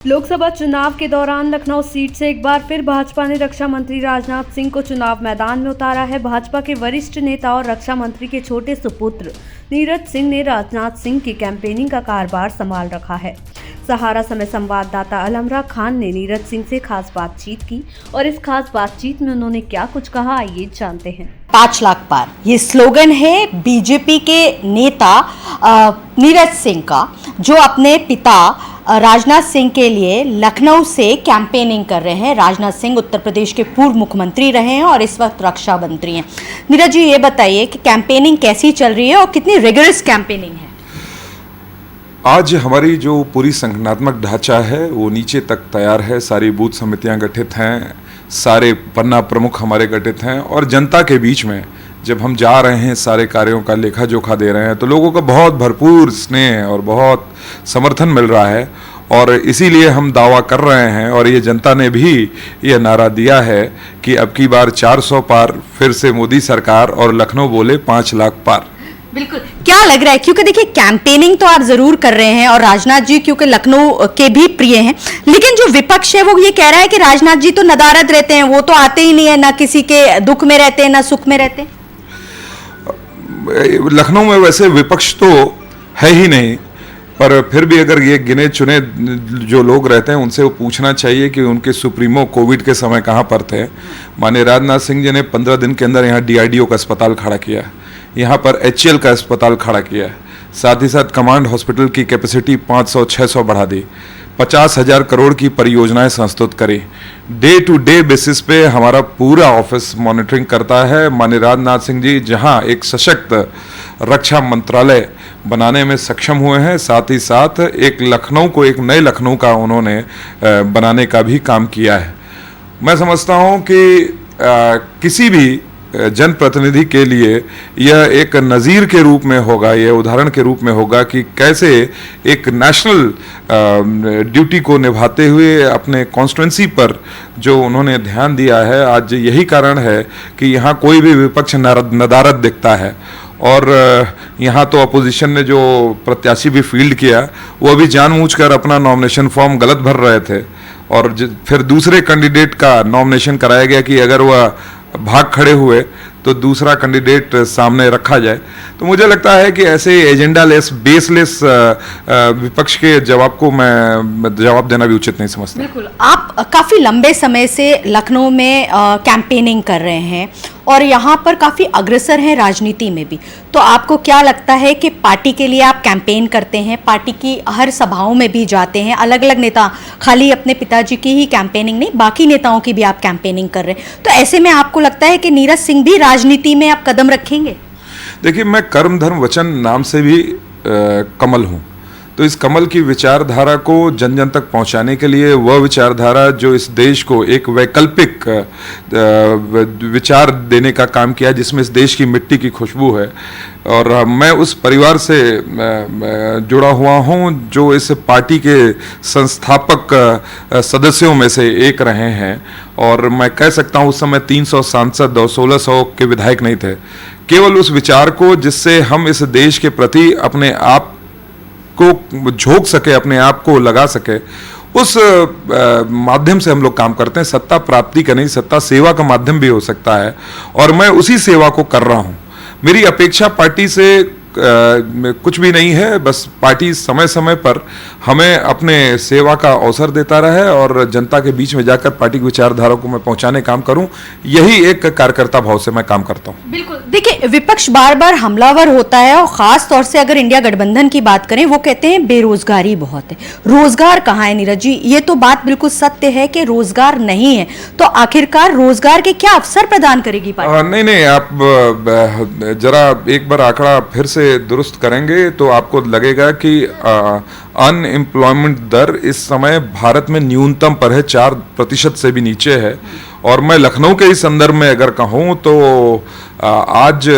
लोकसभा चुनाव के दौरान लखनऊ सीट से एक बार फिर भाजपा ने रक्षा मंत्री राजनाथ सिंह को चुनाव मैदान में उतारा है। भाजपा के वरिष्ठ नेता और रक्षा मंत्री के छोटे सुपुत्र नीरज सिंह ने राजनाथ सिंह की कैंपेनिंग का कारभार संभाल रखा है। सहारा समय संवाददाता अलमरा खान ने नीरज सिंह से खास बातचीत की और इस खास बातचीत में उन्होंने क्या कुछ कहा, आइए जानते हैं। 5 लाख पार ये स्लोगन है बीजेपी के नेता नीरज सिंह का, जो अपने पिता राजनाथ सिंह के लिए लखनऊ से कैंपेनिंग कर रहे हैं। राजनाथ सिंह उत्तर प्रदेश के पूर्व मुख्यमंत्री रहे हैं और इस वक्त रक्षा मंत्री हैं। नीरज जी, ये बताइए कि कैंपेनिंग कैसी चल रही है और कितनी रिगरस कैंपेनिंग है? आज हमारी जो पूरी संगठनात्मक ढांचा है वो नीचे तक तैयार है। सारी बूथ समितियां गठित हैं, सारे पन्ना प्रमुख हमारे गठित हैं और जनता के बीच में जब हम जा रहे हैं सारे कार्यों का लेखा जोखा दे रहे हैं तो लोगों का बहुत भरपूर स्नेह और बहुत समर्थन मिल रहा है। और इसीलिए हम दावा कर रहे हैं और ये जनता ने भी ये नारा दिया है कि अब की बार 400 पार, फिर से मोदी सरकार, और लखनऊ बोले 5 लाख पार। बिल्कुल, क्या लग रहा है, क्योंकि देखिए कैंपेनिंग तो आप जरूर कर रहे हैं और राजनाथ जी क्योंकि लखनऊ के भी प्रिय हैं, लेकिन जो विपक्ष है वो ये कह रहा है कि राजनाथ जी तो नदारद रहते हैं, वो तो आते ही नहीं है, ना किसी के दुख में रहते हैं ना सुख में रहते हैं। लखनऊ में वैसे विपक्ष तो है ही नहीं, पर फिर भी अगर ये गिने चुने जो लोग रहते हैं उनसे वो पूछना चाहिए कि उनके सुप्रीमो कोविड के समय कहाँ पर थे। माननीय राजनाथ सिंह जी ने 15 दिन के अंदर यहाँ DRDO का अस्पताल खड़ा किया, यहाँ पर HCL का अस्पताल खड़ा किया, साथ ही साथ कमांड हॉस्पिटल की कैपेसिटी 500-600 बढ़ा दी, 50,000 करोड़ की परियोजनाएं संस्तुत करी। डे टू डे बेसिस पे हमारा पूरा ऑफिस मॉनिटरिंग करता है। माननीय राजनाथ सिंह जी जहां एक सशक्त रक्षा मंत्रालय बनाने में सक्षम हुए हैं, साथ ही साथ एक लखनऊ को, एक नए लखनऊ का उन्होंने बनाने का भी काम किया है। मैं समझता हूं कि किसी भी जनप्रतिनिधि के लिए यह एक नज़ीर के रूप में होगा, यह उदाहरण के रूप में होगा कि कैसे एक नेशनल ड्यूटी को निभाते हुए अपने कॉन्स्टिट्यूंसी पर जो उन्होंने ध्यान दिया है। आज यही कारण है कि यहाँ कोई भी विपक्ष नदारद दिखता है। और यहाँ तो अपोजिशन ने जो प्रत्याशी भी फील्ड किया वो अभी जानबूझकर अपना नॉमिनेशन फॉर्म गलत भर रहे थे और फिर दूसरे कैंडिडेट का नॉमिनेशन कराया गया कि अगर वह भाग खड़े हुए तो दूसरा कैंडिडेट सामने रखा जाए। तो मुझे लगता है कि ऐसे एजेंडा लेस, बेसलेस विपक्ष के जवाब को मैं जवाब देना भी उचित नहीं समझता। बिल्कुल, आप काफ़ी लंबे समय से लखनऊ में कैंपेनिंग कर रहे हैं और यहाँ पर काफ़ी अग्रसर हैं राजनीति में भी, तो आपको क्या लगता है कि पार्टी के लिए आप कैंपेन करते हैं, पार्टी की हर सभाओं में भी जाते हैं, अलग अलग नेता, खाली अपने पिताजी की ही कैंपेनिंग नहीं बाकी नेताओं की भी आप कैंपेनिंग कर रहे हैं, तो ऐसे में आपको लगता है कि नीरज सिंह भी राजनीति में आप कदम रखेंगे? देखिए, मैं कर्म धर्म वचन नाम से भी कमल हूँ, तो इस कमल की विचारधारा को जन जन तक पहुंचाने के लिए, वह विचारधारा जो इस देश को एक वैकल्पिक विचार देने का काम किया जिसमें इस देश की मिट्टी की खुशबू है, और मैं उस परिवार से जुड़ा हुआ हूं जो इस पार्टी के संस्थापक सदस्यों में से एक रहे हैं। और मैं कह सकता हूं उस समय 300 सांसद और 1600 के विधायक नहीं थे। केवल उस विचार को जिससे हम इस देश के प्रति अपने आप को झोंक सके, अपने आप को लगा सके, उस माध्यम से हम लोग काम करते हैं। सत्ता प्राप्ति का नहीं, सत्ता सेवा का माध्यम भी हो सकता है और मैं उसी सेवा को कर रहा हूं। मेरी अपेक्षा पार्टी से कुछ भी नहीं है, बस पार्टी समय समय पर हमें अपने सेवा का अवसर देता रहे और जनता के बीच में जाकर पार्टी की विचारधारा को मैं पहुंचाने काम करूं, यही एक कार्यकर्ता भाव से मैं काम करता हूं। बिल्कुल, देखिए विपक्ष बार बार हमलावर होता है और खास तौर से अगर इंडिया गठबंधन की बात करें, वो कहते हैं बेरोजगारी बहुत है। रोजगार कहाँ है नीरज जी? ये तो बात बिल्कुल सत्य है कि रोजगार नहीं है, तो आखिरकार रोजगार के क्या अवसर प्रदान करेगी पार्टी? नहीं, आप जरा एक बार आंकड़ा फिर से दुरुस्त करेंगे तो आपको लगेगा कि अनएम्प्लॉयमेंट दर इस समय भारत में न्यूनतम पर है, 4% से भी नीचे है। और मैं लखनऊ के इस संदर्भ में अगर कहूँ तो आज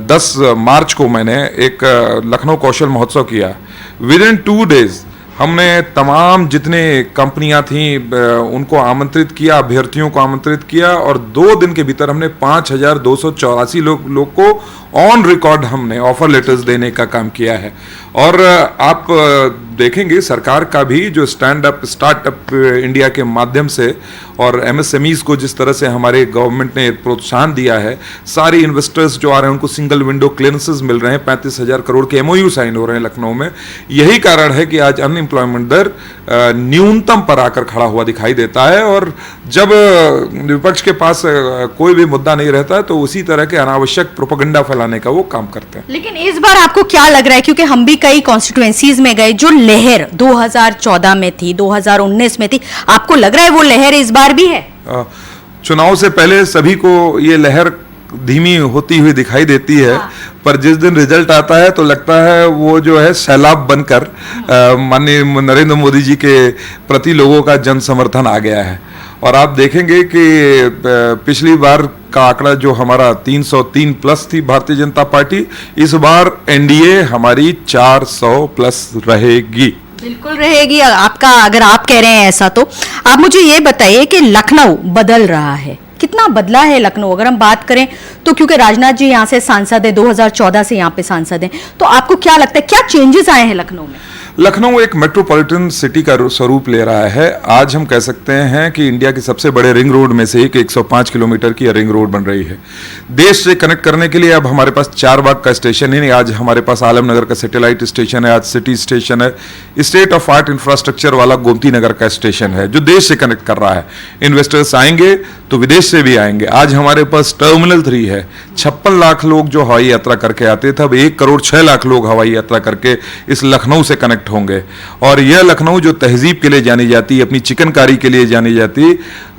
10 मार्च को मैंने एक लखनऊ कौशल महोत्सव किया। विद इन 2 डेज हमने तमाम जितने कंपनियां थी उनको आमंत्रित किया, अभ्यर्थियों को आमंत्रित किया और 2 दिन के भीतर हमने 5,284 लोग को ऑन रिकॉर्ड हमने ऑफर लेटर्स देने का काम किया है। और आप देखेंगे सरकार का भी जो स्टार्टअप इंडिया के माध्यम से और एमएसएमईज को जिस तरह से हमारे गवर्नमेंट ने प्रोत्साहन दिया है, सारे इन्वेस्टर्स जो आ रहे हैं उनको सिंगल विंडो क्लियरेंसेस मिल रहे हैं, 35,000 करोड़ के एमओयू साइन हो रहे हैं लखनऊ में। यही कारण है कि आज अनएम्प्लॉयमेंट दर न्यूनतम पर आकर खड़ा हुआ दिखाई देता है। और जब विपक्ष के पास कोई भी मुद्दा नहीं रहता है तो उसी तरह के अनावश्यक प्रोपेगेंडा फैलाने का वो काम करते हैं। लेकिन इस बार आपको क्या लग रहा है, क्योंकि हम भी कई कॉन्स्टिट्यूएंसीज में गए, जो लहर 2014 में थी, 2019 में थी, आपको लग रहा है वो लहर इस बार भी है? चुनाव से पहले सभी को ये लहर धीमी होती हुई दिखाई देती है। हाँ। पर जिस दिन रिजल्ट आता है तो लगता है वो जो है सैलाब बनकर माननीय नरेंद्र मोदी जी के प्रति लोगों का जन समर्थन आ गया है। और आप देखेंगे कि पिछली बार का आंकड़ा जो हमारा 303 प्लस थी भारतीय जनता पार्टी, इस बार एनडीए हमारी 400 प्लस रहेगी। बिल्कुल रहेगी आपका, अगर आप कह रहे हैं ऐसा। तो आप मुझे ये बताइए कि लखनऊ बदल रहा है, कितना बदला है लखनऊ? अगर हम बात करें तो क्योंकि राजनाथ जी यहाँ से सांसद है, 2014 से यहाँ पे सांसद हैं, तो आपको क्या लगता है क्या चेंजेस आए हैं लखनऊ में? लखनऊ एक मेट्रोपॉलिटन सिटी का स्वरूप ले रहा है। आज हम कह सकते हैं कि इंडिया की सबसे बड़े रिंग रोड में से एक 105 किलोमीटर की रिंग रोड बन रही है। देश से कनेक्ट करने के लिए अब हमारे पास चारबाग का स्टेशन ही नहीं, आज हमारे पास आलमनगर का सैटेलाइट स्टेशन है, आज सिटी स्टेशन है, स्टेट ऑफ आर्ट इंफ्रास्ट्रक्चर वाला गोमती नगर का स्टेशन है जो देश से कनेक्ट कर रहा है। इन्वेस्टर्स आएंगे तो विदेश से भी आएंगे। आज हमारे पास टर्मिनल 3 है, 56 लाख लोग जो हवाई यात्रा करके आते थे, अब 1 करोड़ 6 लाख लोग हवाई यात्रा करके इस लखनऊ से कनेक्ट होंगे। और यह लखनऊ जो तहजीब के लिए जानी जाती, अपनी चिकनकारी के लिए जानी जाती,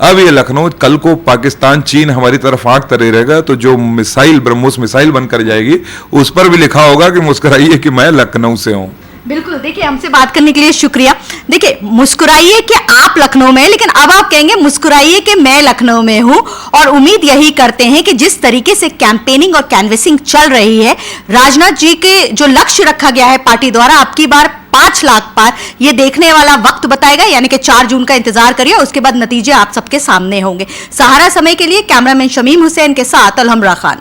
अब ये लखनऊ कल को पाकिस्तान चीन हमारी तरफ आंख तरे रहेगा तो जो मिसाइल ब्रह्मोस मिसाइल बनकर जाएगी उस पर भी लिखा होगा कि मुस्कुराइए कि मैं लखनऊ से हूं। बिल्कुल, देखिए हमसे बात करने के लिए शुक्रिया। देखिए मुस्कुराइए कि आप लखनऊ में हैं, लेकिन अब आप कहेंगे मुस्कुराइए कि मैं लखनऊ में हूं। और उम्मीद यही करते हैं कि जिस तरीके से कैंपेनिंग और कैनवेसिंग चल रही है, राजनाथ जी के जो लक्ष्य रखा गया है पार्टी द्वारा, आपकी बार 5 लाख पार, ये देखने वाला वक्त बताएगा। यानी कि 4 जून का इंतजार करिए, उसके बाद नतीजे आप सबके सामने होंगे। सहारा समय के लिए कैमरामैन शमीम हुसैन के साथ अलहमरा खान।